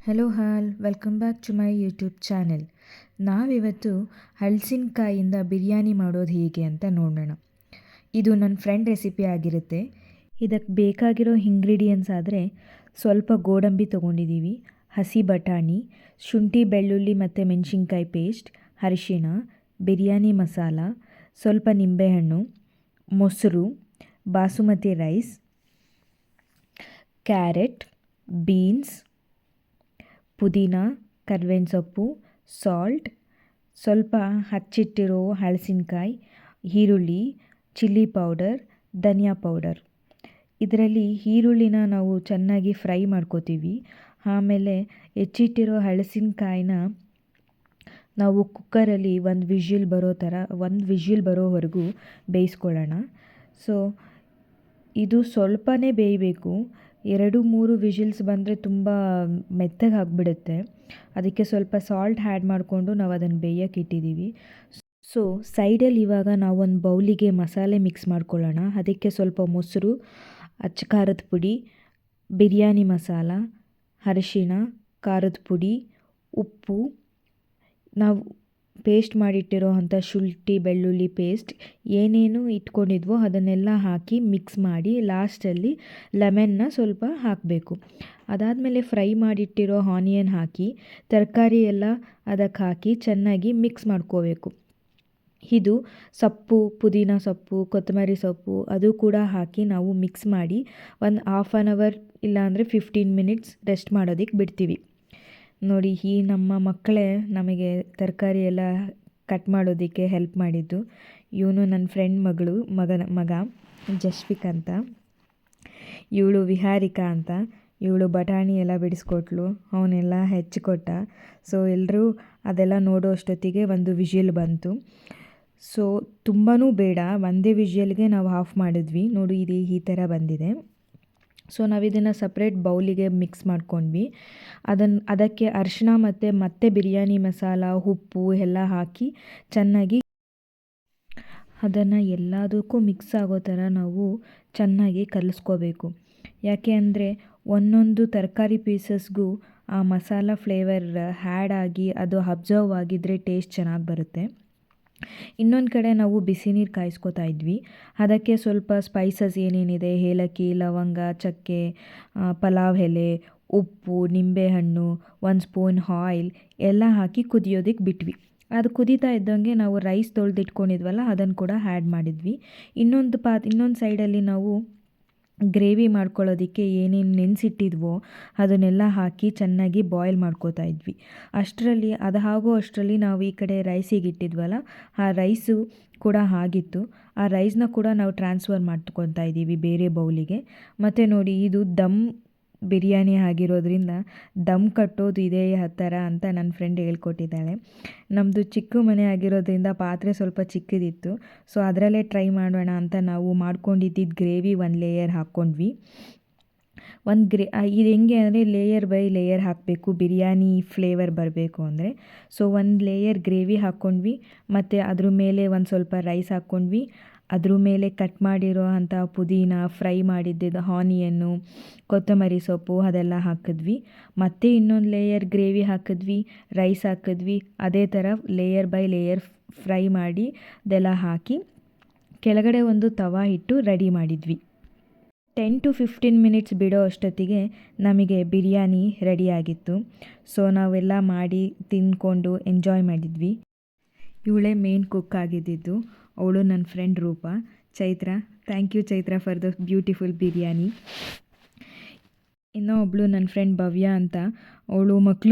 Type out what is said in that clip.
Hello all welcome back to my YouTube channel. ನಾವಿವತ್ತು ಹಲಸಿನಕಾಯಿಂದ ಬಿರಿಯಾನಿ ಮಾಡೋದು ಹೇಗೆ ಅಂತ ನೋಡೋಣ. ಇದು ನನ್ನ ಫ್ರೆಂಡ್ ರೆಸಿಪಿ ಆಗಿರುತ್ತೆ. ಇದಕ್ಕೆ ಬೇಕಾಗಿರೋ ಇಂಗ್ರೀಡಿಯೆಂಟ್ಸ್ ಆದರೆ ಸ್ವಲ್ಪ ಗೋಡಂಬಿ ತೊಗೊಂಡಿದ್ದೀವಿ, ಹಸಿ ಬಟಾಣಿ, ಶುಂಠಿ ಬೆಳ್ಳುಳ್ಳಿ ಮತ್ತು ಮೆಣಸಿನ್ಕಾಯಿ ಪೇಸ್ಟ್, ಅರಿಶಿಣ, ಬಿರಿಯಾನಿ ಮಸಾಲ, ಸ್ವಲ್ಪ ನಿಂಬೆಹಣ್ಣು, ಮೊಸರು, ಬಾಸುಮತಿ ರೈಸ್, ಕ್ಯಾರೆಟ್, ಬೀನ್ಸ್, ಪುದೀನ, ಕರ್ಬೇವಿನ ಸೊಪ್ಪು, ಸಾಲ್ಟ್, ಸ್ವಲ್ಪ ಹಚ್ಚಿಟ್ಟಿರೋ ಹಲಸಿನಕಾಯಿ, ಈರುಳ್ಳಿ, ಚಿಲ್ಲಿ ಪೌಡರ್, ಧನಿಯಾ ಪೌಡರ್. ಇದರಲ್ಲಿ ಈರುಳ್ಳಿನ ನಾವು ಚೆನ್ನಾಗಿ ಫ್ರೈ ಮಾಡ್ಕೋತೀವಿ. ಆಮೇಲೆ ಹೆಚ್ಚಿಟ್ಟಿರೋ ಹಲಸಿನಕಾಯಿನ ನಾವು ಕುಕ್ಕರಲ್ಲಿ ಒಂದು ವಿಷಿಲ್ ಬರೋವರೆಗೂ ಬೇಯಿಸ್ಕೊಳ್ಳೋಣ. ಸೊ ಇದು ಸ್ವಲ್ಪನೇ ಬೇಯಬೇಕು. 2-3 ವಿಷಿಲ್ಸ್ ಬಂದರೆ ತುಂಬ ಮೆತ್ತಗೆ ಆಗಿಬಿಡುತ್ತೆ. ಅದಕ್ಕೆ ಸ್ವಲ್ಪ ಸಾಲ್ಟ್ ಆ್ಯಡ್ ಮಾಡಿಕೊಂಡು ನಾವು ಅದನ್ನು ಬೇಯಕ್ಕೆ ಇಟ್ಟಿದ್ದೀವಿ. ಸೊ ಸೈಡಲ್ಲಿ ಇವಾಗ ನಾವು ಒಂದು ಬೌಲಿಗೆ ಮಸಾಲೆ ಮಿಕ್ಸ್ ಮಾಡ್ಕೊಳ್ಳೋಣ. ಅದಕ್ಕೆ ಸ್ವಲ್ಪ ಮೊಸರು, ಅಚ್ಚ ಖಾರದ ಪುಡಿ, ಬಿರಿಯಾನಿ ಮಸಾಲ, ಅರಿಶಿಣ, ಖಾರದ ಪುಡಿ, ಉಪ್ಪು, ನಾವು ಪೇಸ್ಟ್ ಮಾಡಿಟ್ಟಿರೋ ಅಂಥ ಶುಂಠಿ ಬೆಳ್ಳುಳ್ಳಿ ಪೇಸ್ಟ್ ಏನೇನು ಇಟ್ಕೊಂಡಿದ್ವೋ ಅದನ್ನೆಲ್ಲ ಹಾಕಿ ಮಿಕ್ಸ್ ಮಾಡಿ ಲಾಸ್ಟಲ್ಲಿ ಲೆಮನ್ನ ಸ್ವಲ್ಪ ಹಾಕಬೇಕು. ಅದಾದಮೇಲೆ ಫ್ರೈ ಮಾಡಿಟ್ಟಿರೋ ಆನಿಯನ್ ಹಾಕಿ ತರಕಾರಿ ಎಲ್ಲ ಅದಕ್ಕೆ ಹಾಕಿ ಚೆನ್ನಾಗಿ ಮಿಕ್ಸ್ ಮಾಡ್ಕೋಬೇಕು. ಇದು ಸೊಪ್ಪು, ಪುದೀನ ಸೊಪ್ಪು, ಕೊತ್ತಂಬರಿ ಸೊಪ್ಪು ಅದು ಕೂಡ ಹಾಕಿ ನಾವು ಮಿಕ್ಸ್ ಮಾಡಿ ಒಂದು 1/2 ಅವರ್ ಇಲ್ಲಾಂದರೆ 15 ಮಿನಿಟ್ಸ್ ರೆಸ್ಟ್ ಮಾಡೋದಕ್ಕೆ ಬಿಡ್ತೀವಿ. ನೋಡಿ, ಈ ನಮ್ಮ ಮಕ್ಕಳೇ ನಮಗೆ ತರಕಾರಿ ಎಲ್ಲ ಕಟ್ ಮಾಡೋದಕ್ಕೆ ಹೆಲ್ಪ್ ಮಾಡಿದ್ದು. ಇವನು ನನ್ನ ಫ್ರೆಂಡ್ ಮಗ ಜಶ್ವಿಕ್ ಅಂತ, ಇವಳು ವಿಹಾರಿಕಾ ಅಂತ. ಇವಳು ಬಟಾಣಿ ಎಲ್ಲ ಬಿಡಿಸ್ಕೊಟ್ಲು, ಅವನ್ನೆಲ್ಲ ಹೆಚ್ಚಿಕೊಟ್ಟ. ಸೊ ಎಲ್ಲರೂ ಅದೆಲ್ಲ ನೋಡೋ ಅಷ್ಟೊತ್ತಿಗೆ ಒಂದು ವಿಷಿಲ್ ಬಂತು. ಸೊ ತುಂಬಾ ಬೇಡ, ಒಂದೇ ವಿಷಿಲ್ಗೆ ನಾವು ಆಫ್ ಮಾಡಿದ್ವಿ. ನೋಡಿ, ಇದು ಈ ಥರ ಬಂದಿದೆ. ಸೊ ನಾವಿದನ್ನು ಸಪ್ರೇಟ್ ಬೌಲಿಗೆ ಮಿಕ್ಸ್ ಮಾಡ್ಕೊಂಡ್ವಿ. ಅದಕ್ಕೆ ಅರಿಶಿಣ ಮತ್ತು ಬಿರಿಯಾನಿ ಮಸಾಲ, ಉಪ್ಪು ಎಲ್ಲ ಹಾಕಿ ಚೆನ್ನಾಗಿ ಅದನ್ನು ಎಲ್ಲದಕ್ಕೂ ಮಿಕ್ಸ್ ಆಗೋ ಥರ ನಾವು ಚೆನ್ನಾಗಿ ಕಲಿಸ್ಕೋಬೇಕು. ಯಾಕೆ ಅಂದರೆ ಒಂದೊಂದು ತರಕಾರಿ ಪೀಸಸ್ಗೂ ಆ ಮಸಾಲ ಫ್ಲೇವರ್ ಆ್ಯಡ್ ಆಗಿ ಅದು ಅಬ್ಸರ್ವ್ ಆಗಿದ್ದರೆ ಟೇಸ್ಟ್ ಚೆನ್ನಾಗಿ ಬರುತ್ತೆ. ಇನ್ನೊಂದು ಕಡೆ ನಾವು ಬಿಸಿ ನೀರು ಕಾಯಿಸ್ಕೊತಾ ಇದ್ವಿ. ಅದಕ್ಕೆ ಸ್ವಲ್ಪ ಸ್ಪೈಸಸ್ ಏನೇನಿದೆ, ಏಲಕ್ಕಿ, ಲವಂಗ, ಚಕ್ಕೆ, ಪಲಾವ್ ಎಲೆ, ಉಪ್ಪು, ನಿಂಬೆಹಣ್ಣು, 1 ಸ್ಪೂನ್ ಆಯಿಲ್ ಎಲ್ಲ ಹಾಕಿ ಕುದಿಯೋದಕ್ಕೆ ಬಿಟ್ವಿ. ಅದು ಕುದೀತಾ ಇದ್ದಂಗೆ ನಾವು ರೈಸ್ ತೊಳೆದಿಟ್ಕೊಂಡಿದ್ವಲ್ಲ ಅದನ್ನು ಕೂಡ ಆ್ಯಡ್ ಮಾಡಿದ್ವಿ. ಇನ್ನೊಂದು ಸೈಡಲ್ಲಿ ನಾವು ಗ್ರೇವಿ ಮಾಡ್ಕೊಳ್ಳೋದಕ್ಕೆ ಏನೇನು ನೆನೆಸಿಟ್ಟಿದ್ವೋ ಅದನ್ನೆಲ್ಲ ಹಾಕಿ ಚೆನ್ನಾಗಿ ಬಾಯ್ಲ್ ಮಾಡ್ಕೋತಾ ಇದ್ವಿ. ಅಷ್ಟರಲ್ಲಿ ನಾವು ಈ ಕಡೆ ರೈಸಿಗೆ ಇಟ್ಟಿದ್ವಲ್ಲ ಆ ರೈಸು ಕೂಡ ಆಗಿತ್ತು. ಆ ರೈಸ್ನ ಕೂಡ ನಾವು ಟ್ರಾನ್ಸ್ಫರ್ ಮಾಡ್ಕೊತಾ ಇದ್ದೀವಿ ಬೇರೆ ಬೌಲಿಗೆ. ಮತ್ತು ನೋಡಿ, ಇದು ದಮ್ ಬಿರಿಯಾನಿ ಆಗಿರೋದ್ರಿಂದ ದಮ್ ಕಟ್ಟೋದು ಇದೇ ಥರ ಅಂತ ನನ್ನ ಫ್ರೆಂಡ್ ಹೇಳ್ಕೊಟ್ಟಿದ್ದಾಳೆ. ನಮ್ಮದು ಚಿಕ್ಕ ಮನೆ ಆಗಿರೋದ್ರಿಂದ ಪಾತ್ರೆ ಸ್ವಲ್ಪ ಚಿಕ್ಕದಿತ್ತು. ಸೊ ಅದರಲ್ಲೇ ಟ್ರೈ ಮಾಡೋಣ ಅಂತ ನಾವು ಮಾಡ್ಕೊಂಡಿದ್ದಿದ್ದು ಗ್ರೇವಿ 1 ಲೇಯರ್ ಹಾಕ್ಕೊಂಡ್ವಿ. ಇದು ಹೆಂಗೆ ಅಂದರೆ ಲೇಯರ್ ಬೈ ಲೇಯರ್ ಹಾಕಬೇಕು ಬಿರಿಯಾನಿ ಫ್ಲೇವರ್ ಬರಬೇಕು ಅಂದರೆ. ಸೊ 1 ಲೇಯರ್ ಗ್ರೇವಿ ಹಾಕ್ಕೊಂಡ್ವಿ, ಮತ್ತು ಅದ್ರ ಮೇಲೆ ಒಂದು ಸ್ವಲ್ಪ ರೈಸ್ ಹಾಕ್ಕೊಂಡ್ವಿ. ಅದ್ರ ಮೇಲೆ ಕಟ್ ಮಾಡಿರೋ ಅಂಥ ಪುದೀನ, ಫ್ರೈ ಮಾಡಿದ್ದಿದ್ದು ಆನಿಯನ್ನು, ಕೊತ್ತಂಬರಿ ಸೊಪ್ಪು ಅದೆಲ್ಲ ಹಾಕಿದ್ವಿ. ಮತ್ತು ಇನ್ನೊಂದು ಲೇಯರ್ ಗ್ರೇವಿ ಹಾಕಿದ್ವಿ, ರೈಸ್ ಹಾಕಿದ್ವಿ. ಅದೇ ಥರ ಲೇಯರ್ ಬೈ ಲೇಯರ್ ಫ್ರೈ ಮಾಡಿ ಅದೆಲ್ಲ ಹಾಕಿ ಕೆಳಗಡೆ ಒಂದು ತವಾ ಇಟ್ಟು ರೆಡಿ ಮಾಡಿದ್ವಿ. 10 to 15 ಮಿನಿಟ್ಸ್ ಬಿಡೋ ಅಷ್ಟೊತ್ತಿಗೆ ನಮಗೆ ಬಿರಿಯಾನಿ ರೆಡಿಯಾಗಿತ್ತು. ಸೊ ನಾವೆಲ್ಲ ಮಾಡಿ ತಿಂದ್ಕೊಂಡು ಎಂಜಾಯ್ ಮಾಡಿದ್ವಿ. ಇವಳೇ ಮೇನ್ ಕುಕ್ ಆಗಿದ್ದಿದ್ದು. ಅವಳು ನನ್ನ friend Roopa, Chaitra. Thank you Chaitra for the beautiful biryani. ಇನ್ನೂ ಒಬ್ಬಳು ನನ್ನ ಫ್ರೆಂಡ್ ಭವ್ಯ ಅಂತ, ಅವಳು ಮಕ್ಕಳು